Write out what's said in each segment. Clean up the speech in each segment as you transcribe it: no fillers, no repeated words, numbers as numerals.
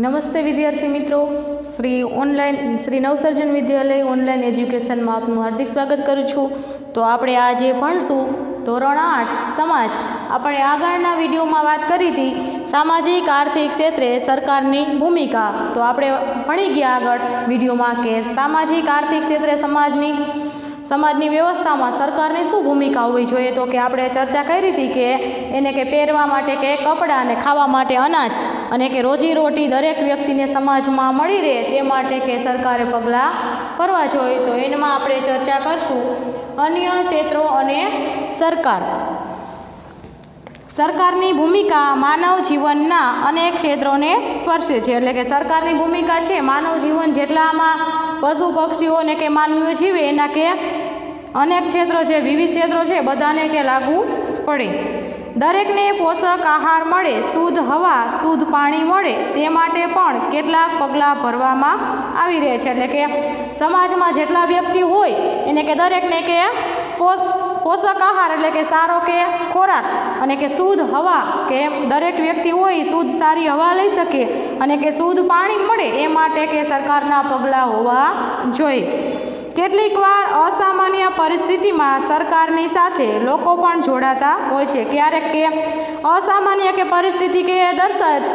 નમસ્તે વિદ્યાર્થી મિત્રો, શ્રી નવસર્જન વિદ્યાલય ઓનલાઈન એજ્યુકેશનમાં આપનું હાર્દિક સ્વાગત કરું છું। તો આપણે આજે ભણશું ધોરણ 8 સમાજ। આપણે આગળના વિડીયોમાં વાત કરી હતી સામાજિક આર્થિક ક્ષેત્રે સરકારની ભૂમિકા। તો આપણે ભણી ગયા આગળ વિડીયોમાં કે સામાજિક આર્થિક ક્ષેત્રે સમાજની વ્યવસ્થામાં સરકારની શું ભૂમિકા હોવી જોઈએ। તો કે આપણે ચર્ચા કરી હતી કે એને કે પહેરવા માટે કે કપડાં અને ખાવા માટે અનાજ અને કે રોજીરોટી દરેક વ્યક્તિને સમાજમાં મળી રહે તે માટે કે સરકારે પગલાં ભરવા જોઈએ। તો એમાં આપણે ચર્ચા કરશું અન્ય ક્ષેત્રો અને સરકારની ભૂમિકા માનવ જીવનના અનેક ક્ષેત્રોને સ્પર્શે છે। એટલે કે સરકારની ભૂમિકા છે માનવ જીવન જેટલામાં પશુ પક્ષીઓને કે માનવીઓ જીવે એના કે અનેક ક્ષેત્રો છે, વિવિધ ક્ષેત્રો છે, બધાને કે લાગુ પડે। દરેકને પોષક આહાર મળે, શુદ્ધ હવા, શુદ્ધ પાણી મળે તે માટે પણ કેટલાક પગલાં ભરવામાં આવી રહે છે। એટલે કે સમાજમાં જેટલા વ્યક્તિ હોય એને કે દરેકને કે પોષક આહાર એટલે કે સારો કે ખોરાક અને કે શુદ્ધ હવા કે દરેક વ્યક્તિ હોય શુદ્ધ સારી હવા લઈ શકે અને કે શુદ્ધ પાણી મળે એ માટે કે સરકારના પગલાં હોવા જોઈએ। કેટલીક વાર અસામાન્ય પરિસ્થિતિમાં સરકારની સાથે લોકો પણ જોડાતા હોય છે। ક્યારેક કે અસામાન્ય કે પરિસ્થિતિ કે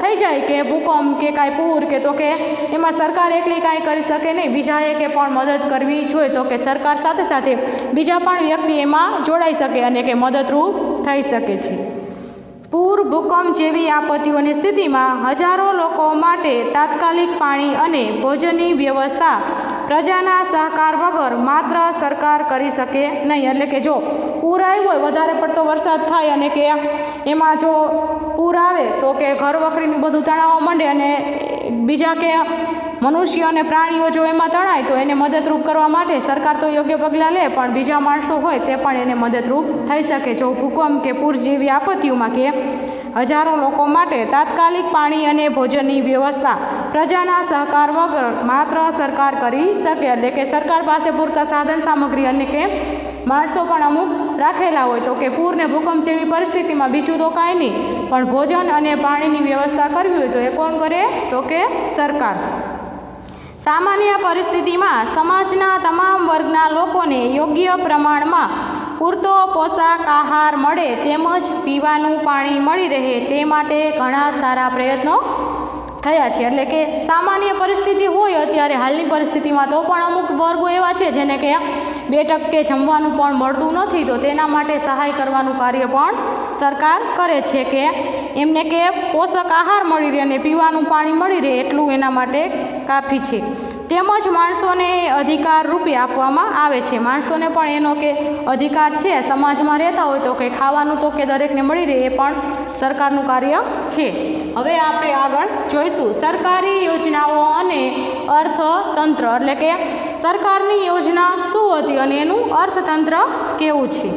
થઈ જાય કે ભૂકંપ કે કાંઈ પૂર કે તો કે એમાં સરકાર એકલી કાંઈ કરી શકે નહીં, બીજાએ કે પણ મદદ કરવી જોઈએ। તો કે સરકાર સાથે સાથે બીજા પણ વ્યક્તિ એમાં જોડાઈ શકે અને કે મદદરૂપ થઈ શકે છે। પૂર, ભૂકંપ જેવી આપત્તિઓની સ્થિતિમાં હજારો લોકો માટે તાત્કાલિક પાણી અને ભોજનની વ્યવસ્થા પ્રજાના સહકાર વગર માત્ર સરકાર કરી શકે નહીં। એટલે કે જો પૂર આવ્યું હોય, વધારે પડતો વરસાદ થાય અને કે એમાં જો પૂર આવે તો કે ઘર વખરીનું બધું તણાવવા માંડે અને બીજા કે મનુષ્ય અને પ્રાણીઓ જો એમાં તણાય તો એને મદદરૂપ કરવા માટે સરકાર તો યોગ્ય પગલાં લે, પણ બીજા માણસો હોય તે પણ એને મદદરૂપ થઈ શકે। જો ભૂકંપ કે પૂર જેવી આપત્તિઓમાં કે હજારો લોકો માટે તાત્કાલિક પાણી અને ભોજનની વ્યવસ્થા પ્રજાના સહકાર વગર માત્ર સરકાર કરી શકે। એટલે કે સરકાર પાસે પૂરતા સાધન સામગ્રી અને કે માણસો પણ અમુક રાખેલા હોય તો કે પૂર ને ભૂકંપ જેવી પરિસ્થિતિમાં બીજું તો કાંઈ નહીં, પણ ભોજન અને પાણીની વ્યવસ્થા કરવી હોય તો એ કોણ કરે? તો કે સરકાર। સામાન્ય પરિસ્થિતિમાં સમાજના તમામ વર્ગના લોકોને યોગ્ય પ્રમાણમાં પૂરતો પોષક આહાર મળે તેમજ પીવાનું પાણી મળી રહે તે માટે ઘણા સારા પ્રયત્નો થયા છે। એટલે કે સામાન્ય પરિસ્થિતિ હોય અત્યારે હાલની પરિસ્થિતિમાં તો પણ અમુક વર્ગો એવા છે જેને કે 2 ટકે જમવાનું પણ મળતું નથી, તો તેના માટે સહાય કરવાનું કાર્ય પણ સરકાર કરે છે કે એમને કે પોષક આહાર મળી રહે અને પીવાનું પાણી મળી રહે એટલું એના માટે કાફી છે। તેમજ માણસોને અધિકાર રૂપે આપવામાં આવે છે। માણસોને પણ એનો કે અધિકાર છે, સમાજમાં રહેતા હોય તો કે ખાવાનું તો કે દરેકને મળી રહે એ પણ સરકારનું કાર્ય છે। હવે આપણે આગળ જોઈશું સરકારી યોજનાઓ અને અર્થતંત્ર। એટલે કે સરકારની યોજના શું હતી અને એનું અર્થતંત્ર કેવું છે।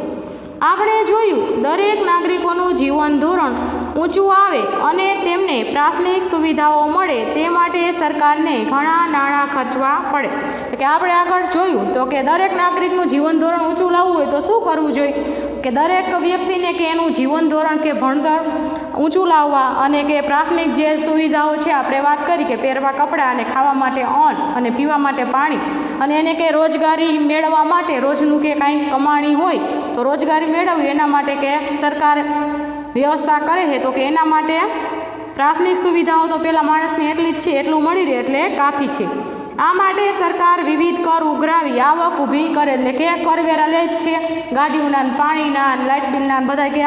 આપણે જોયું દરેક નાગરિકોનું જીવન ધોરણ ઊંચું આવે અને તેમને પ્રાથમિક સુવિધાઓ મળે તે માટે સરકારને ઘણા નાણાં ખર્ચવા પડે। કે આપણે આગળ જોયું તો કે દરેક નાગરિકનું જીવન ધોરણ ઊંચું લાવવું હોય તો શું કરવું જોઈએ કે દરેક વ્યક્તિને કે એનું જીવન ધોરણ કે ભણતર ઊંચું લાવવા અને કે પ્રાથમિક જે સુવિધાઓ છે આપણે વાત કરી કે પહેરવા કપડાં અને ખાવા માટે અન્ન અને પીવા માટે પાણી અને એને કે રોજગારી મેળવવા માટે રોજનું કે કાંઈ કમાણી હોય તો રોજગારી મેળવવી એના માટે કે સરકાર વ્યવસ્થા કરે છે। તો કે એના માટે પ્રાથમિક સુવિધાઓ તો પહેલાં માણસને એટલી જ છે એટલું મળી રહે એટલે કાફી છે। આ માટે સરકાર વિવિધ કર ઉઘરાવી આવક ઊભી કરે। એટલે કે કરવેરા લે જ છે, ગાડીઓના, પાણીના, લાઇટ બિલના બધા કે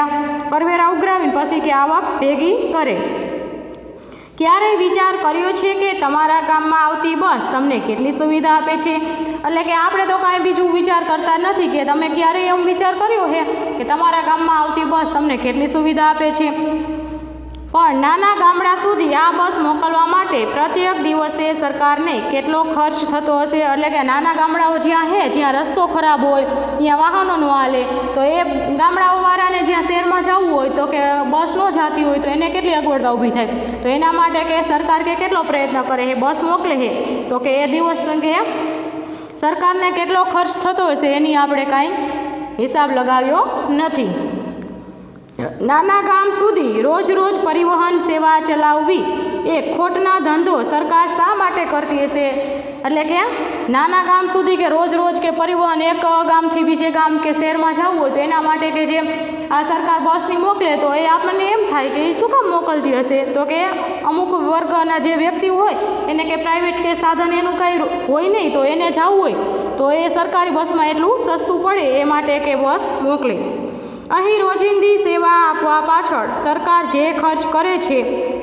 કરવેરા ઉઘરાવીને પછી કે આવક ભેગી કરે। ક્યારેય વિચાર કર્યો છે કે તમારા ગામમાં આવતી બસ તમને કેટલી સુવિધા આપે છે? એટલે કે આપણે તો કાંઈ બીજું વિચાર કરતા નથી કે તમે ક્યારેય એમ વિચાર કર્યો છે કે તમારા ગામમાં આવતી બસ તમને કેટલી સુવિધા આપે છે? પણ નાના ગામડા સુધી આ બસ મોકલવા માટે પ્રત્યેક દિવસે સરકારને કેટલો ખર્ચ થતો હશે? એટલે કે નાના ગામડાઓ જ્યાં રસ્તો ખરાબ હોય, ત્યાં વાહનો ન હાલે તો એ ગામડાઓવાળાને જ્યાં શહેરમાં જવું હોય તો કે બસ ન જતી હોય તો એને કેટલી અગવડતા ઊભી થાય। તો એના માટે કે સરકાર કે કેટલો પ્રયત્ન કરે છે, બસ મોકલે છે તો કે એ દિવસ કે સરકારને કેટલો ખર્ચ થતો હશે એની આપણે કાંઈ હિસાબ લગાવ્યો નથી। નાના ગામ સુધી રોજ રોજ પરિવહન સેવા ચલાવવી એ ખોટના ધંધો સરકાર શા માટે કરતી હશે? એટલે કે નાના ગામ સુધી કે રોજ રોજ કે પરિવહન એક ગામથી બીજે ગામ કે શહેરમાં જવું હોય તો એના માટે કે જે આ સરકાર બસની મોકલે તો એ આપણને એમ થાય કે એ શું કામ મોકલતી હશે? તો કે અમુક વર્ગના જે વ્યક્તિ હોય એને કે પ્રાઇવેટ કે સાધન એનું કંઈ હોય નહીં તો એને જવું હોય તો એ સરકારી બસમાં એટલું સસ્તું પડે એ માટે કે બસ મોકલે. અહીં રોજિંદી સેવા આપવા પાછળ સરકાર જે ખર્ચ કરે છે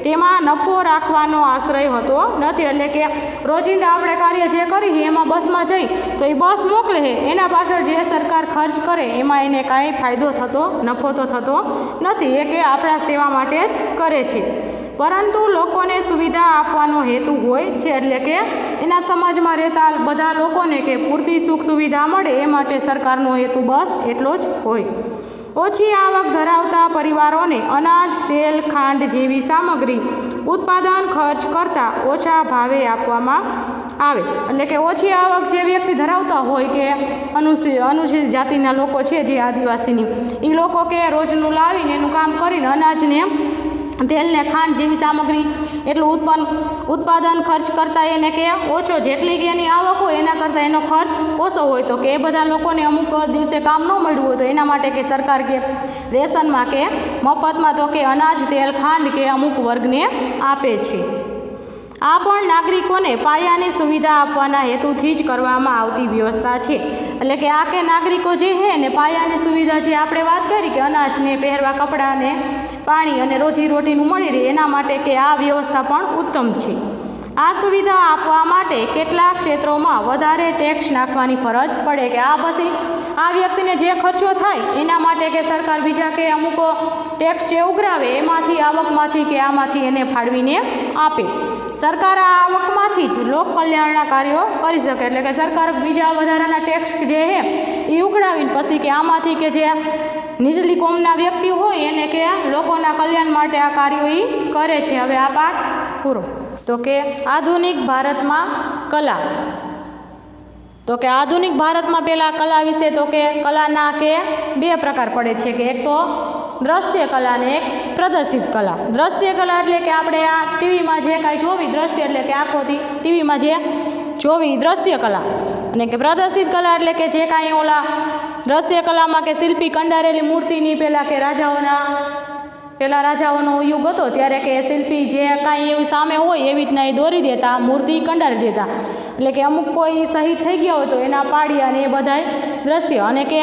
તેમાં નફો રાખવાનો આશ્રય હોતો નથી. એટલે કે રોજિંદા આપણે કાર્ય જે કરીએ એમાં બસમાં જઈ તો એ બસ મોકલે છે એના પાછળ જે સરકાર ખર્ચ કરે એમાં એને કાંઈ ફાયદો થતો નફો તો થતો નથી. એ કે આપણા સેવા માટે જ કરે છે, પરંતુ લોકોને સુવિધા આપવાનો હેતુ હોય છે. એટલે કે એના સમાજમાં રહેતા બધા લોકોને કે પૂરતી સુખ સુવિધા મળે એ માટે સરકારનો હેતુ બસ એટલો જ હોય. ઓછી આવક ધરાવતા પરિવારોને અનાજ, તેલ, ખાંડ જેવી સામગ્રી ઉત્પાદન ખર્ચ કરતાં ઓછા ભાવે આપવામાં આવે. એટલે કે ઓછી આવક જે વ્યક્તિ ધરાવતા હોય કે અનુસૂચિત જાતિના લોકો છે જે આદિવાસીની એ લોકો કે રોજનું લાવીને એનું કામ કરીને અનાજને, તેલને, ખાંડ જેવી સામગ્રી એટલું ઉત્પાદન ખર્ચ કરતાં એને કે ઓછો, જેટલી કે એની આવક હોય એના કરતાં એનો ખર્ચ ઓછો હોય તો કે એ બધા લોકોને અમુક દિવસે કામ ન મળ્યું હોય તો એના માટે કે સરકાર કે રેશનમાં કે મફતમાં તો કે અનાજ, તેલ, ખાંડ કે અમુક વર્ગને આપે છે. આ પણ નાગરિકોને પાયાની સુવિધા આપવાના હેતુથી જ કરવામાં આવતી વ્યવસ્થા છે. એટલે કે આ કે નાગરિકો જે છે ને પાયાની સુવિધા જે આપણે વાત કરી કે અનાજને, પહેરવા કપડાને, પાણી અને રોજીરોટીનું મળી રહે એના માટે કે આ વ્યવસ્થા પણ ઉત્તમ છે. આ સુવિધા આપવા માટે કેટલાક ક્ષેત્રોમાં વધારે ટેક્સ નાખવાની ફરજ પડે કે આ પછી આ વ્યક્તિને જે ખર્ચો થાય એના માટે કે સરકાર બીજા કે અમુક ટેક્સ જે ઉઘરાવે એમાંથી આવકમાંથી કે આમાંથી એને ફાળવીને આપે. સરકાર આ આવકમાંથી જ લોક કલ્યાણના કાર્યો કરી શકે. એટલે કે સરકાર બીજા વધારાના ટેક્સ જે છે એ ઉઘરાવીને પછી કે આમાંથી કે જે નીચલી કોમના વ્યક્તિ હોય એને કે લોકોના કલ્યાણ માટે આ કાર્યો એ કરે છે. હવે આ પાઠ પૂરો. તો કે આધુનિક ભારતમાં કલા. તો કે આધુનિક ભારતમાં પહેલાં કલા વિશે તો કે કલાના કે બે પ્રકાર પડે છે કે એક તો દ્રશ્ય કલા અને એક પ્રદર્શિત કલા. દ્રશ્ય કલા એટલે કે આપણે આ ટીવીમાં જે કાંઈ જોવી, દ્રશ્ય એટલે કે આંખોથી ટીવીમાં જે જોવી દ્રશ્ય કલા, અને કે પ્રદર્શિત કલા એટલે કે જે કાંઈ ઓલા દ્રશ્ય કલામાં કે શિલ્પી કંડારેલી મૂર્તિની પહેલાં કે રાજાઓનો યુગ હતો ત્યારે કે શિલ્પી જે કાંઈ એવું સામે હોય એવી રીતના એ દોરી દેતા, મૂર્તિ કંડારી દેતા. એટલે કે અમુક કોઈ શહીદ થઈ ગયા હોય તો એના પાડિયા ને એ બધાય દ્રશ્ય. અને કે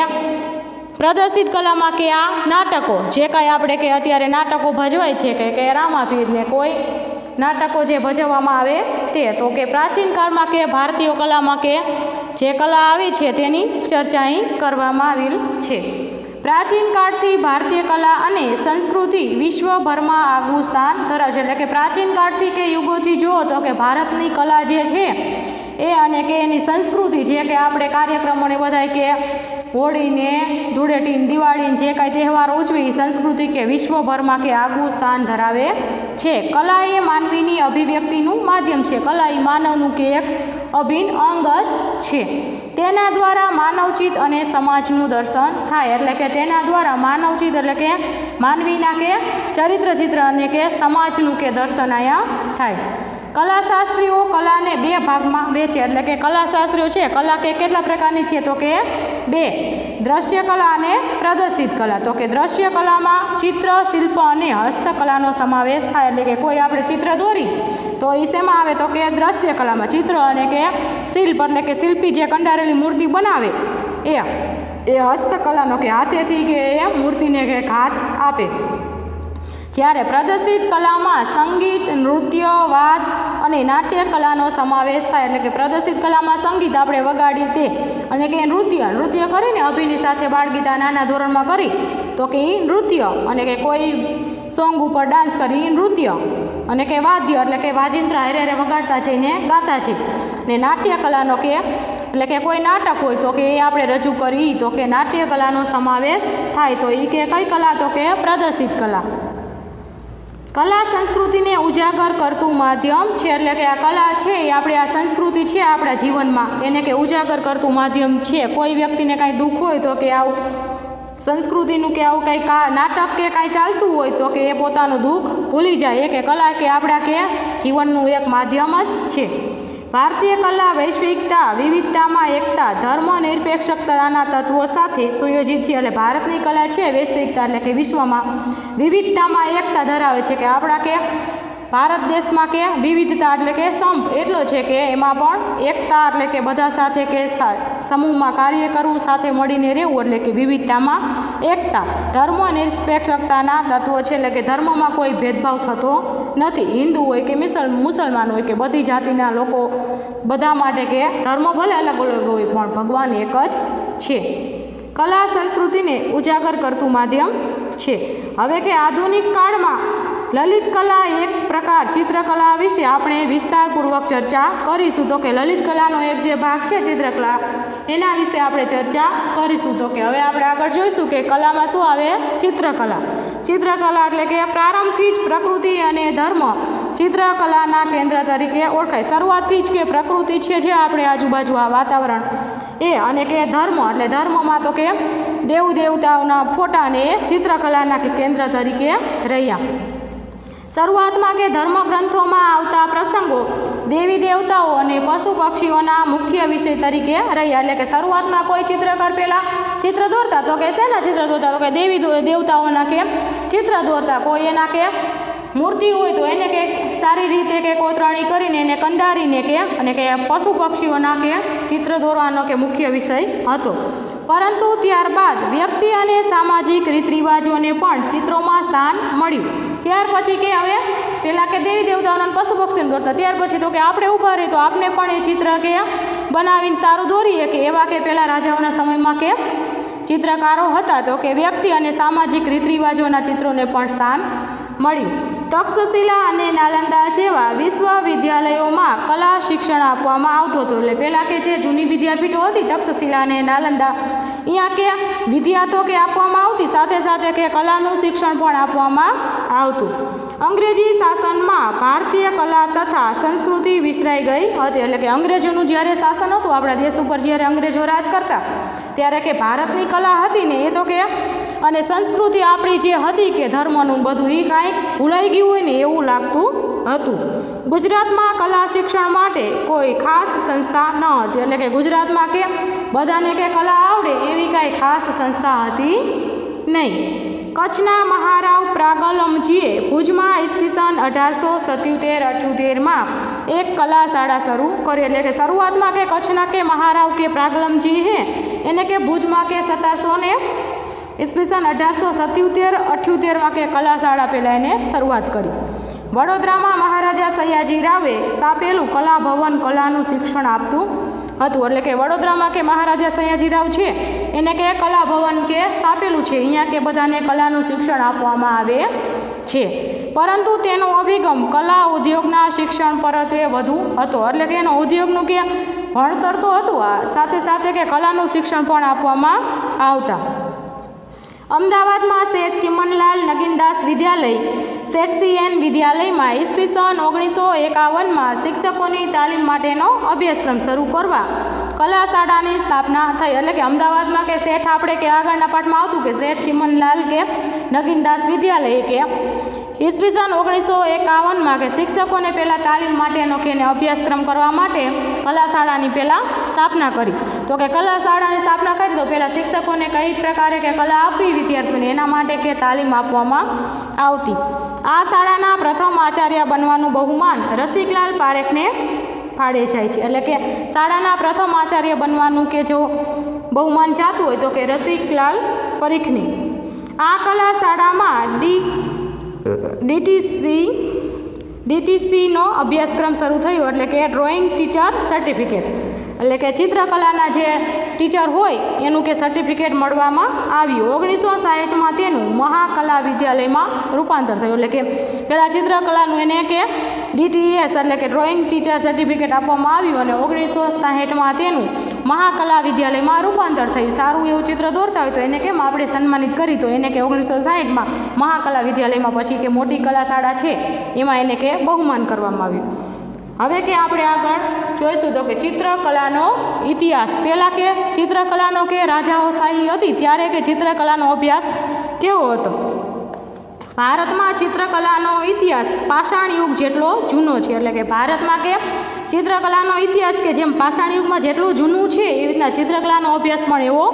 પ્રદર્શિત કલામાં કે આ નાટકો જે કાંઈ આપણે કે અત્યારે નાટકો ભજવાય છે કે રામાપીર ને કોઈ નાટકો જે ભજવવામાં આવે તે. તો કે પ્રાચીન કાળમાં કે ભારતીય કલામાં કે જે કલા આવી છે તેની ચર્ચા અહીં કરવામાં આવેલ છે. પ્રાચીન કાળથી ભારતીય કલા અને સંસ્કૃતિ વિશ્વભરમાં આગવું સ્થાન ધરાવે છે. એટલે કે પ્રાચીન કાળથી કે યુગોથી જુઓ તો કે ભારતની કલા જે છે એ અને કે એની સંસ્કૃતિ જે કે આપણે કાર્યક્રમોને બધાય કે હોળીને, ધૂળેટીને, દિવાળીને જે કાંઈ તહેવારો ઉજવી સંસ્કૃતિ કે વિશ્વભરમાં કે આગવું સ્થાન ધરાવે છે. કલા એ માનવીની અભિવ્યક્તિનું માધ્યમ છે. કલા એ માનવનું કે એક અભિન્ન અંગ જ છે. તેના દ્વારા માનવચિત્ત અને સમાજનું દર્શન થાય. એટલે કે તેના દ્વારા માનવચિત્ત એટલે કે માનવીના કે ચરિત્ર ચિત્ર અને કે સમાજનું કે દર્શન અહીંયા થાય. કલાશાસ્ત્રીઓ કલાને બે ભાગમાં વહેંચે. એટલે કે કલાશાસ્ત્રીઓ છે કલા કે કેટલા પ્રકારની છે તો કે બે, દ્રશ્ય કલા અને પ્રદર્શિત કલા. તો કે દ્રશ્ય કલામાં ચિત્ર, શિલ્પ અને હસ્તકલાનો સમાવેશ થાય. એટલે કે કોઈ આપણે ચિત્ર દોરી તો એ શેમાં આવે તો કે દ્રશ્ય કલામાં. ચિત્ર અને કે શિલ્પ એટલે કે શિલ્પી જે કંડારેલી મૂર્તિ બનાવે એ હસ્તકલાનો કે હાથેથી કે એ મૂર્તિને કે ઘાટ આપે. જ્યારે પ્રદર્શિત કલામાં સંગીત, નૃત્ય, વાદ અને નાટ્ય કલાનો સમાવેશ થાય. એટલે કે પ્રદર્શિત કલામાં સંગીત આપણે વગાડીએ તે અને કે નૃત્ય કરીને અભિનય સાથે બાળગીતા નાના ધોરણમાં કરી તો કે એ નૃત્ય, અને કે કોઈ સોંગ ઉપર ડાન્સ કરી નૃત્ય, અને કે વાદ્ય એટલે કે વાજિંત્ર હારે વગાડતા જઈને ગાતા છે. ને નાટ્ય કલાનો કે એટલે કે કોઈ નાટક હોય તો કે એ આપણે રજૂ કરી તો કે નાટ્ય કલાનો સમાવેશ થાય. તો એ કે કઈ કલા તો કે પ્રદર્શિત કલા. કલા સંસ્કૃતિને ઉજાગર કરતું માધ્યમ છે. એટલે કે આ કલા છે એ આપણે આ સંસ્કૃતિ છે આપણા જીવનમાં એને કે ઉજાગર કરતું માધ્યમ છે. કોઈ વ્યક્તિને કાંઈ દુઃખ હોય તો કે આવું સંસ્કૃતિનું કે આવું કંઈ નાટક કે કાંઈ ચાલતું હોય તો કે એ પોતાનું દુઃખ ભૂલી જાય કે કલા કે આપણા કે જીવનનું એક માધ્યમ જ છે. ભારતીય કલા વૈશ્વિકતા, વિવિધતામાં એકતા, ધર્મ નિરપેક્ષતાના તત્વો સાથે સુયોજિત છે. એટલે ભારતની કલા છે વૈશ્વિકતા એટલે કે વિશ્વમાં વિવિધતામાં એકતા ધરાવે છે. કે આપણા કે ભારત દેશમાં કે વિવિધતા એટલે કે સંપ એટલો છે કે એમાં પણ એકતા એટલે કે બધા સાથે કે સમૂહમાં કાર્ય કરવું, સાથે મળીને રહેવું એટલે કે વિવિધતામાં એકતા. ધર્મ નિરપેક્ષતાના તત્વો છે એટલે કે ધર્મમાં કોઈ ભેદભાવ થતો નથી. હિન્દુ હોય કે મુસલમાન હોય કે બધી જાતિના લોકો બધા માટે કે ધર્મ ભલે અલગ અલગ હોય પણ ભગવાન એક જ છે. કલા સંસ્કૃતિને ઉજાગર કરતું માધ્યમ છે. હવે કે આધુનિક કાળમાં લલિત કલા એક પ્રકાર ચિત્રકલા વિશે આપણે વિસ્તારપૂર્વક ચર્ચા કરીશું. તો કે લલિત કલાનો એક જે ભાગ છે ચિત્રકલા, એના વિશે આપણે ચર્ચા કરીશું. તો કે હવે આપણે આગળ જોઈશું કે કલામાં શું આવે? ચિત્રકલા. ચિત્રકલા એટલે કે પ્રારંભથી જ પ્રકૃતિ અને ધર્મ ચિત્રકલાના કેન્દ્ર તરીકે ઓળખાય. શરૂઆતથી જ કે પ્રકૃતિ છે જે આપણે આજુબાજુ આ વાતાવરણ એ અને કે ધર્મ એટલે ધર્મમાં તો કે દેવ દેવતાઓના ફોટાને ચિત્રકલાના કે કેન્દ્ર તરીકે રહ્યા. શરૂઆતમાં કે ધર્મ ગ્રંથોમાં આવતા પ્રસંગો દેવી દેવતાઓ અને પશુ પક્ષીઓના મુખ્ય વિષય તરીકે રહ્યા. એટલે કે શરૂઆતમાં કોઈ ચિત્રકાર પહેલાં ચિત્ર દોરતા તો કે શેના ચિત્ર દોરતા? તો કે દેવી દેવતાઓના કે ચિત્ર દોરતા. કોઈ એના કે મૂર્તિ હોય તો એને કે સારી રીતે કે કોતરણી કરીને એને કંડારીને કે અને કે પશુ પક્ષીઓના કે ચિત્ર દોરવાનો કે મુખ્ય વિષય હતો. પરંતુ ત્યારબાદ વ્યક્તિ અને સામાજિક રીત રિવાજોને પણ ચિત્રોમાં સ્થાન મળ્યું. ત્યાર પછી કે હવે પહેલાં કે દેવી દેવતાઓના પશુ પક્ષીને દોરતા, ત્યાર પછી તો કે આપણે ઊભા રહી તો આપણે પણ એ ચિત્ર કે બનાવીને સારું દોરીએ કે એવા કે પહેલાં રાજાઓના સમયમાં કે ચિત્રકારો હતા. તો કે વ્યક્તિ અને સામાજિક રીત રિવાજોના ચિત્રોને પણ સ્થાન મળ્યું. તક્ષશિલા અને નાલંદા જેવા વિશ્વવિદ્યાલયોમાં કલા શિક્ષણ આપવામાં આવતું હતું. એટલે પહેલાં કે જે જૂની વિદ્યાપીઠો હતી તક્ષશિલા અને નાલંદા, અહીંયા કે વિદ્યા તો કે આપવામાં આવતી, સાથે સાથે કે કલાનું શિક્ષણ પણ આપવામાં આવતું. અંગ્રેજી શાસનમાં ભારતીય કલા તથા સંસ્કૃતિ વિસરાઈ ગઈ હતી. એટલે કે અંગ્રેજોનું જ્યારે શાસન હતું આપણા દેશ ઉપર, જ્યારે અંગ્રેજો રાજ કરતા ત્યારે કે ભારતની કલા હતી ને એ તો કે અને સંસ્કૃતિ આપણી જે હતી કે ધર્મનું બધું એ કાંઈક ભૂલાઈ ગયું હોય ને એવું લાગતું હતું. ગુજરાતમાં કલા શિક્ષણ માટે કોઈ ખાસ સંસ્થા ન હતી. એટલે કે ગુજરાતમાં કે બધાને કે કલા આવડે એવી કાંઈ ખાસ સંસ્થા હતી નહીં. કચ્છના મહારાવ પ્રાગલમજીએ ભુજમાં ઈસવીસન 1877-78માં એક કલા શાળા શરૂ કરી. એટલે કે શરૂઆતમાં કે કચ્છના કે મહારાવ કે પ્રાગલમજી હે એને કે ભુજમાં કે 1877-78માં કે કલા શાળા પહેલાં એને શરૂઆત કરી. વડોદરામાં મહારાજા સયાજી રાવે સ્થાપેલું કલા ભવન કલાનું શિક્ષણ આપતું હતું. એટલે કે વડોદરામાં કે મહારાજા સયાજી રાવ છે એને કે કલા ભવન કે સ્થાપેલું છે. અહીંયા કે બધાને કલાનું શિક્ષણ આપવામાં આવે છે. પરંતુ તેનો અભિગમ કલા ઉદ્યોગના શિક્ષણ પરત્વે વધુ હતો. એટલે કે એનો ઉદ્યોગનું કે ભણતર તો હતું, આ સાથે સાથે કે કલાનું શિક્ષણ પણ આપવામાં આવતા. અમદાવાદમાં શેઠ ચિમનલાલ નગીનદાસ વિદ્યાલય શેઠ વિદ્યાલયમાં ઈસવીસન 1951માં શિક્ષકોની તાલીમ માટેનો અભ્યાસક્રમ શરૂ કરવા કલા શાળાની સ્થાપના થઈ. એટલે કે અમદાવાદમાં કે શેઠ આપણે કે આગળના પાઠમાં આવતું કે શેઠ ચિમનલાલ કે નગીનદાસ વિદ્યાલય કે ઈસવીસન 1951માં કે શિક્ષકોને પહેલાં તાલીમ માટેનો કે અભ્યાસક્રમ કરવા માટે કલા શાળાની પહેલાં સ્થાપના કરી. તો કે કલા શાળાની સ્થાપના કરી તો પહેલાં શિક્ષકોને કઈ પ્રકારે કે કલા આપવી વિદ્યાર્થીઓને એના માટે કે તાલીમ આપવામાં આવતી. આ શાળાના પ્રથમ આચાર્ય બનવાનું બહુમાન રસિકલાલ પારેખને ફાળે જાય છે. એટલે કે શાળાના પ્રથમ આચાર્ય બનવાનું કે જો બહુમાન જાતું હોય તો કે રસિકલાલ પરીખને. આ કલા શાળામાં ડીટીસીનો અભ્યાસક્રમ શરૂ થયો. એટલે કે ડ્રોઈંગ ટીચર સર્ટિફિકેટ. એટલે કે ચિત્રકલાના જે ટીચર હોય એનું કે સર્ટિફિકેટ મળવામાં આવ્યું. 1960માં તેનું મહાકલા વિદ્યાલયમાં રૂપાંતર થયું. એટલે કે પહેલાં ચિત્રકલાનું એને કે DTS એટલે કે ડ્રોઈંગ ટીચર સર્ટિફિકેટ આપવામાં આવ્યું અને 1960માં તેનું મહાકલા વિદ્યાલયમાં રૂપાંતર થયું. સારું એવું ચિત્ર દોરતા હોય તો એને કેમ આપણે સન્માનિત કરી તો એને કે 1960માં મહાકલા વિદ્યાલયમાં પછી કે મોટી કલા શાળા છે એમાં એને કે બહુમાન કરવામાં આવ્યું. હવે કે આપણે આગળ જોઈશું તો કે ચિત્રકલાનો ઇતિહાસ. પહેલાં કે ચિત્રકલાનો કે રાજાઓશાહી હતી ત્યારે કે ચિત્રકલાનો અભ્યાસ કેવો હતો? ભારતમાં ચિત્રકલાનો ઇતિહાસ પાષાણ યુગ જેટલો જૂનો છે. એટલે કે ભારતમાં કે ચિત્રકલાનો ઇતિહાસ કે જેમ પાષાણ યુગમાં જેટલું જૂનું છે એવી રીતના ચિત્રકલાનો અભ્યાસ પણ એવો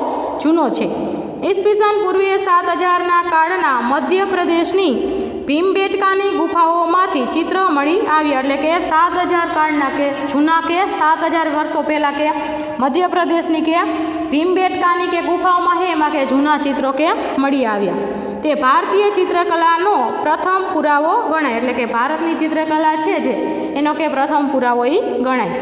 જૂનો છે. ઈસવીસન પૂર્વે 7000ના કાળના મધ્યપ્રદેશની ભીમબેટકાની ગુફાઓમાંથી ચિત્ર મળી આવ્યા. એટલે કે 7000 કાળના કે જૂના કે 7000 વર્ષો પહેલાં કે મધ્યપ્રદેશની કે ભીમબેટકાની કે ગુફાઓમાં છે એમાં કે જૂના ચિત્રો કે મળી આવ્યા. તે ભારતીય ચિત્રકલાનો પ્રથમ પુરાવો ગણાય. એટલે કે ભારતની ચિત્રકલા છે જે એનો કે પ્રથમ પુરાવો એ ગણાય.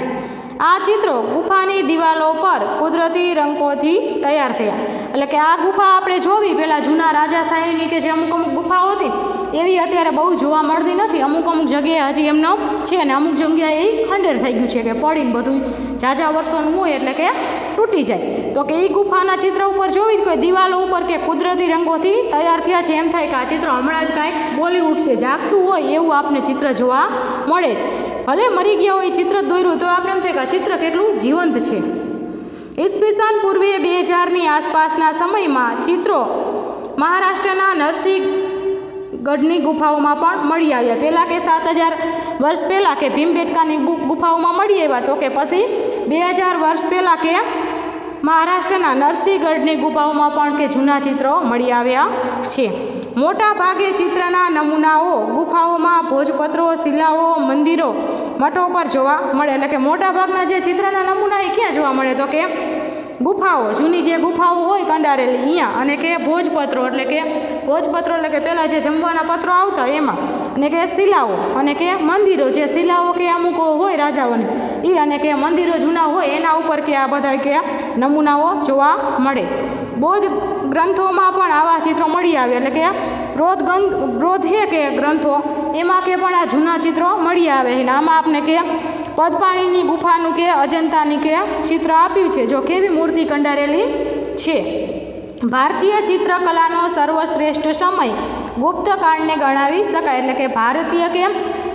આ ચિત્રો ગુફાની દિવાલો પર કુદરતી રંગોથી તૈયાર થયા. એટલે કે આ ગુફા આપણે જોવી પહેલાં જૂના રાજાશાહીની કે જે અમુક ગુફાઓ હતી એવી અત્યારે બહુ જોવા મળતી નથી. અમુક જગ્યાએ હજી એમનો છે ને અમુક જગ્યાએ એ ખંડેર થઈ ગયું છે કે પડીને બધું ઝાઝા વર્ષોનું હોય એટલે કે તૂટી જાય. તો કે એ ગુફાના ચિત્ર ઉપર જોવી જ કોઈ દિવાલો ઉપર કે કુદરતી રંગોથી તૈયાર થયા છે એમ થાય કે આ ચિત્ર હમણાં જ કાંઈક બોલી ઉઠશે જાગતું હોય એવું આપને ચિત્ર જોવા મળે. ભલે મરી ગયા હોય ચિત્ર દોર્યું તો આપણે એમ થાય કે આ ચિત્ર કેટલું જીવંત છે. ઈસવીસન પૂર્વે 2000ની આસપાસના સમયમાં ચિત્રો મહારાષ્ટ્રના નરસિંહગઢની ગુફાઓમાં પણ મળી આવ્યા. પહેલાં કે 7000 વર્ષ પહેલાં કે ભીમબેટકાની ગુફાઓમાં મળી આવ્યા તો કે પછી 2000 વર્ષ પહેલાં કે મહારાષ્ટ્રના નરસિંહગઢની ગુફાઓમાં પણ કે જૂના ચિત્રો મળી આવ્યા છે. મોટા ભાગે ચિત્રના નમૂનાઓ ગુફાઓમાં ભોજપત્રો, શિલાઓ, મંદિરો, મઠો પર જોવા મળે. એટલે કે મોટા ભાગના જે ચિત્રના નમૂના એ ક્યાં જોવા મળે તો કે ગુફાઓ, જૂની જે ગુફાઓ હોય કંડારેલી અહીંયા, અને કે ભોજપત્રો એટલે કે પહેલાં જે જમવાના પત્રો આવતા એમાં, અને કે શિલાઓ અને કે મંદિરો, જે શિલાઓ કે અમુક હોય રાજાઓની એ અને કે મંદિરો જૂના હોય એના ઉપર કે આ બધા કે નમૂનાઓ જોવા મળે. બૌદ્ધ ગ્રંથોમાં પણ આવા ચિત્રો મળી આવે. એટલે કે ગ્રોધ હે કે ગ્રંથો એમાં કે પણ આ જૂના ચિત્રો મળી આવે. અને આમાં આપણે કે પદપાણીની ગુફાનું કે અજંતાની કે ચિત્ર આપ્યું છે જો કેવી મૂર્તિ કંડારેલી છે. ભારતીય ચિત્રકલાનો સર્વશ્રેષ્ઠ સમય ગુપ્તકાળને ગણાવી શકાય. એટલે કે ભારતીય કે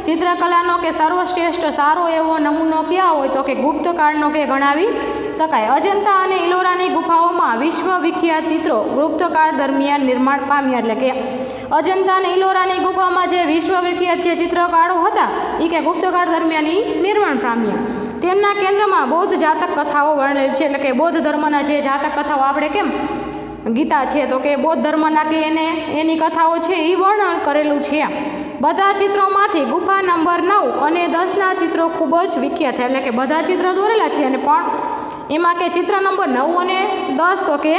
ચિત્રકલાનો કે સર્વશ્રેષ્ઠ સારો એવો નમૂનો ક્યાં હોય તો કે ગુપ્તકાળનો કે ગણાવી શકાય. અજંતા અને ઇલોરાની ગુફાઓમાં વિશ્વવિખ્યાત ચિત્રો ગુપ્તકાળ દરમિયાન નિર્માણ પામ્યા. એટલે કે અજંતા અને ઇલોરાની ગુફામાં જે વિશ્વવિખ્યાત જે ચિત્રકારો હતા એ કે ગુપ્તકાળ દરમિયાન નિર્માણ પામ્યા. તેમના કેન્દ્રમાં બૌદ્ધ જાતક કથાઓ વર્ણેલ છે. એટલે કે બૌદ્ધ ધર્મના જે જાતક કથાઓ આપણે કેમ ગીતા છે તો કે બૌદ્ધ ધર્મના કે એની કથાઓ છે એ વર્ણન કરેલું છે. બધા ચિત્રોમાંથી ગુફા નંબર 9 અને 10ના ચિત્રો ખૂબ જ વિખ્યાત છે. એટલે કે બધા ચિત્રો દોરેલા છે અને પણ એમાં કે ચિત્ર નંબર 9 અને 10 તો કે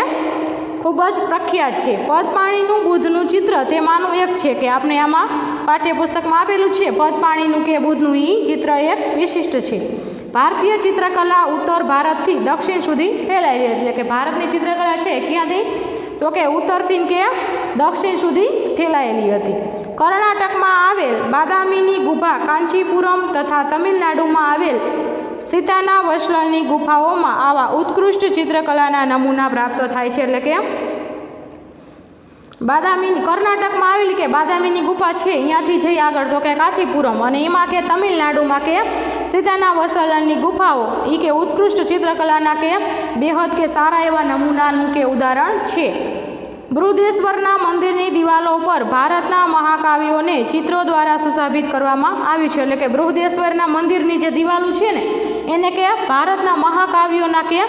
ખૂબ જ પ્રખ્યાત છે. પદપાણીનું બુદ્ધનું ચિત્ર તેમાંનું એક છે કે આપણે આમાં પાઠ્યપુસ્તકમાં આપેલું છે. પદપાણીનું કે બુદ્ધનું એ ચિત્ર એક વિશિષ્ટ છે. ભારતીય ચિત્રકલા ઉત્તર ભારતથી દક્ષિણ સુધી ફેલાયેલી. એટલે કે ભારતની ચિત્રકલા છે ક્યાંથી તો કે ઉત્તરથી કે દક્ષિણ સુધી ફેલાયેલી હતી. કર્ણાટકમાં આવેલ બાદામીની ગુફા, કાંચીપુરમ તથા તમિલનાડુમાં આવેલ સીતાના વસલની ગુફાઓમાં આવા ઉત્કૃષ્ટ ચિત્રકલાના નમૂના પ્રાપ્ત થાય છે. એટલે કે બાદામીની કર્ણાટકમાં આવેલી કે બાદામીની ગુફા છે અહીંયાથી જઈ આગળ તો કે કાંચીપુરમ, અને એમાં કે તમિલનાડુમાં કે સીતાના વસલની ગુફાઓ એ કે ઉત્કૃષ્ટ ચિત્રકલાના કે બેહદ કે સારા એવા નમૂનાનું કે ઉદાહરણ છે. બૃહદેશ્વરના મંદિરની દિવાલો પર ભારતના મહાકાવ્યોને ચિત્રો દ્વારા સુશોભિત કરવામાં આવ્યું છે. એટલે કે બૃહદેશ્વરના મંદિરની જે દિવાલો છે ને એને કે ભારતના મહાકાવ્યોના કે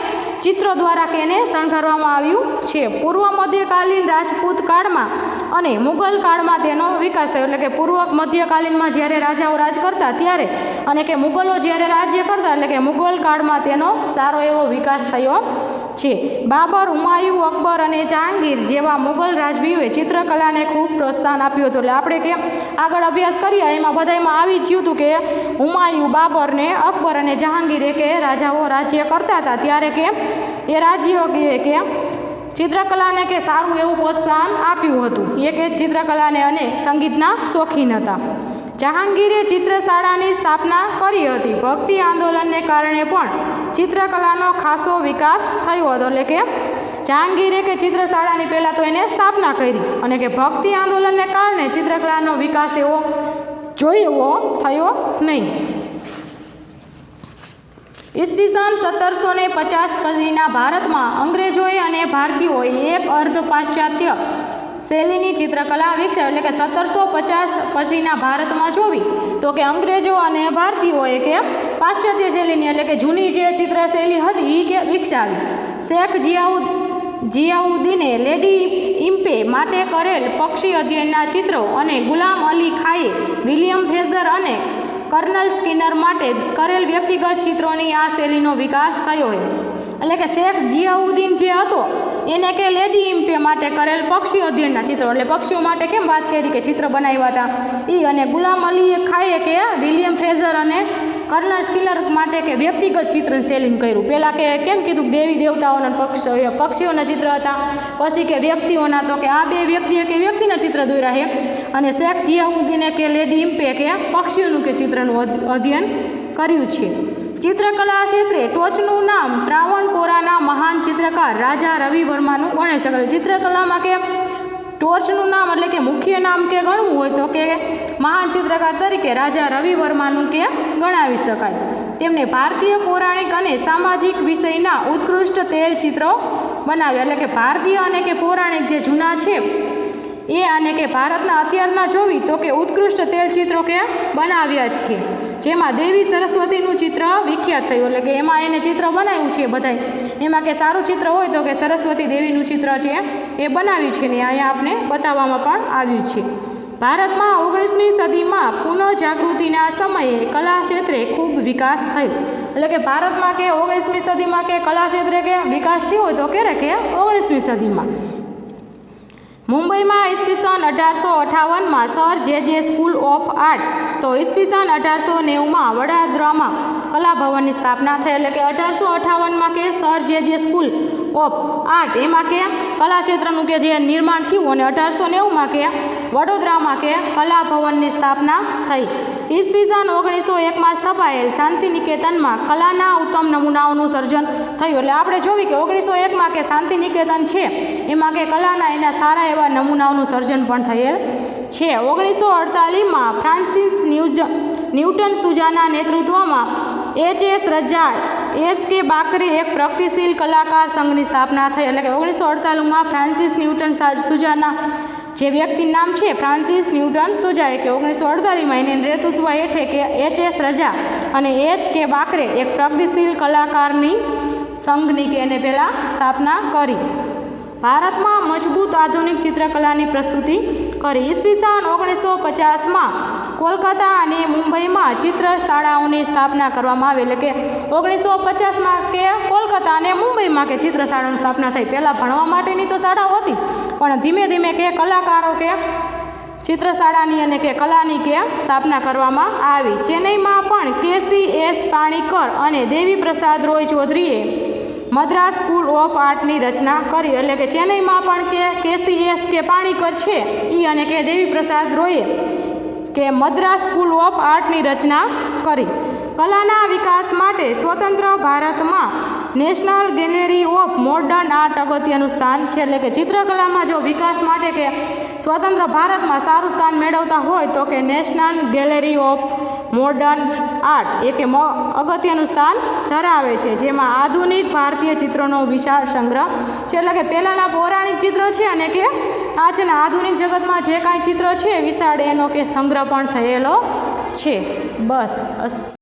ચિત્રો દ્વારા કે એને શણગારવામાં આવ્યું છે. પૂર્વ મધ્યકાલીન રાજપૂત કાળમાં અને મુગલ કાળમાં તેનો વિકાસ થયો. એટલે કે પૂર્વ મધ્યકાલીનમાં જ્યારે રાજાઓ રાજ કરતા ત્યારે અને કે મુગલો જ્યારે રાજ્ય કરતા એટલે કે મુગલ કાળમાં તેનો સારો એવો વિકાસ થયો છે. બાબર, હુમાયુ, અકબર અને જહાંગીર જેવા મુગલ રાજવીઓએ ચિત્રકલાને ખૂબ પ્રોત્સાહન આપ્યું હતું. એટલે આપણે કે આગળ અભ્યાસ કરીએ એમાં બધામાં આવી જ ગયું હતું કે હુમાયુ, બાબર ને અકબર અને જહાંગીરે કે રાજાઓ રાજ્ય કરતા હતા ત્યારે કે એ રાજ્યો કે ચિત્રકલાને કે સારું એવું પ્રોત્સાહન આપ્યું હતું. એ કે ચિત્રકલાને અને સંગીતના શોખીન હતા. જહાંગીરે ચિત્રશાળાની સ્થાપના કરી હતી. ભક્તિ આંદોલનને કારણે પણ ચિત્રકલાનો ખાસો વિકાસ થયો હતો. એટલે કે જહાંગીરે કે ચિત્રશાળાની પહેલાં તો એને સ્થાપના કરી અને કે ભક્તિ આંદોલનને કારણે ચિત્રકલાનો વિકાસ એવો જોઈએ એવો થયો નહીં. ઈસવીસન 1750 પછીના ભારતમાં અંગ્રેજોએ અને ભારતીયોએ એક અર્ધ પાશ્ચાત્ય શૈલીની ચિત્રકલા વિકસાવી. એટલે કે 1750 પછીના ભારતમાં જોવી તો કે અંગ્રેજો અને ભારતીયોએ કે પાશ્ચાત્ય શૈલીની એટલે કે જૂની જે ચિત્રશૈલી હતી એ કે વિકસાવી. શેખ જિયાઉદ્દીને લેડી ઇમ્પે માટે કરેલ પક્ષી અધ્યયનના ચિત્રો અને ગુલામ અલી ખાએ વિલિયમ ફ્રેઝર અને કર્નલ સ્કિનર માટે કરેલ વ્યક્તિગત ચિત્રોની આ શૈલીનો વિકાસ થયો છે. એટલે કે શેખ જિયાઉદ્દીન જે હતો એને કે લેડી ઇમ્પે માટે કરેલ પક્ષી અધ્યયનના ચિત્રો એટલે પક્ષીઓ માટે કેમ વાત કરી કે ચિત્ર બનાવ્યા હતા એ, અને ગુલામ અલી ખાએ કે વિલિયમ ફ્રેઝર અને કર્નલ સ્કિનર માટે કે વ્યક્તિગત ચિત્ર શૈલીનું કર્યું. પહેલાં કે કેમ કીધું દેવી દેવતાઓના પક્ષીઓના ચિત્ર હતા, પછી કે વ્યક્તિઓના, તો કે આ બે વ્યક્તિએ કે વ્યક્તિના ચિત્ર દોર્યા છે, અને શેખ જિયાઉદ્દીને કે લેડી ઇમ્પે કે પક્ષીઓનું કે ચિત્રનું અધ્યયન કર્યું છે. ચિત્રકલા ક્ષેત્રે ટોચનું નામ ત્રાવણકોરાના મહાન ચિત્રકાર રાજા રવિવર્માનું ગણાઈ શકાય. ચિત્રકલામાં કે ટોચનું નામ એટલે કે મુખ્ય નામ કે ગણવું હોય તો કે મહાન ચિત્રકાર તરીકે રાજા રવિવર્માનું કે ગણાવી શકાય. તેમને ભારતીય પૌરાણિક અને સામાજિક વિષયના ઉત્કૃષ્ટ તૈલચિત્રો બનાવ્યા. એટલે કે ભારતીય અને કે પૌરાણિક જે જૂના છે એ અને કે ભારતના અત્યારના જોવી તો કે ઉત્કૃષ્ટ તૈલચિત્રો કે બનાવ્યા છે. જેમાં દેવી સરસ્વતીનું ચિત્ર વિખ્યાત થયું. એટલે કે એમાં એને ચિત્ર બનાવ્યું છે બધાય. એમાં કે સારું ચિત્ર હોય તો કે સરસ્વતી દેવીનું ચિત્ર છે એ બનાવ્યું છે ને અહીંયા આપણે બતાવવામાં પણ આવ્યું છે. ભારતમાં 19મી સદીમાં પુનઃજાગૃતિના સમયે કલા ક્ષેત્રે ખૂબ વિકાસ થયો. એટલે કે ભારતમાં કે 19મી સદીમાં કે કલા ક્ષેત્રે કે વિકાસ થયો હોય તો ક્યારે કે 19મી સદીમાં. મુંબઈમાં ઈસવીસન 1858માં સર જે સ્કૂલ ઓફ આર્ટ, તો ઈસવીસન 1890માં વડોદરામાં કલાભવનની સ્થાપના થઈ. એટલે કે 1858માં કે સર જે સ્કૂલ ઓફ આર્ટ એમાં કે કલા ક્ષેત્રનું કે જે નિર્માણ થયું, અને 1890માં કે વડોદરામાં કે કલાભવનની સ્થાપના થઈ. ઈસવીસન 1901માં સ્થપાયેલ શાંતિનિકેતનમાં કલાના ઉત્તમ નમૂનાઓનું સર્જન થયું. એટલે આપણે જોવી કે 1901માં કે શાંતિનિકેતન છે એમાં કે કલાના એના સારા એવા નમૂનાઓનું સર્જન પણ થયેલ છે. 1948માં ફ્રાન્સિસ ન્યૂટન સુજાના નેતૃત્વમાં H.S. રજા S.K. બાકરે એક પ્રગતિશીલ કલાકાર સંઘની સ્થાપના થઈ. એટલે કે 1948માં ફ્રાન્સિસ ન્યૂટન સુજાના જે વ્યક્તિનું નામ છે ફ્રાન્સિસ ન્યૂટન સુજાએ કે 1948માં એને નેતૃત્વ હેઠળ કે H.S. રજા અને H.K. બાકરે એક પ્રગતિશીલ કલાકારની સંઘની કે એને પહેલાં સ્થાપના કરી. ભારતમાં મજબૂત આધુનિક ચિત્રકલાની પ્રસ્તુતિ કરી. ઈસવીસન 1950માં કોલકાતા અને મુંબઈમાં ચિત્ર શાળાઓની સ્થાપના કરવામાં આવી. એટલે કે 1950માં કે કોલકાતા અને મુંબઈમાં કે ચિત્ર શાળાની સ્થાપના થઈ. પહેલાં ભણવા માટેની તો શાળાઓ હતી, પણ ધીમે ધીમે કે કલાકારો કે ચિત્રશાળાની અને કે કલાની કે સ્થાપના કરવામાં આવી. ચેન્નઈમાં પણ KC.S. પાણીકર અને દેવી પ્રસાદ રોય ચૌધરીએ મદ્રાસ સ્કૂલ ઓફ આર્ટની રચના કરી. એટલે કે ચેન્નઈમાં પણ કે KC.S. કે પાણીકર છે એ અને કે દેવી પ્રસાદ રોયે કે મદ્રાસ સ્કૂલ ઓફ આર્ટની રચના કરી. કલાના વિકાસ માટે સ્વતંત્ર ભારતમાં national gallery of modern art અગત્યનું સ્થાન છે. એટલે કે ચિત્રકલામાં જો વિકાસ માટે કે સ્વતંત્ર ભારતમાં સારું સ્થાન મેળવતા હોય તો કે national gallery of modern art એ કે અગત્યનું સ્થાન ધરાવે છે. જેમાં આધુનિક ભારતીય ચિત્રોનો વિશાળ સંગ્રહ છે. એટલે કે પહેલાંના પૌરાણિક ચિત્રો છે અને કે આ છે ને આધુનિક જગતમાં જે કાંઈ ચિત્રો છે વિશાળ એનો કે સંગ્રહ પણ થયેલો છે. બસ.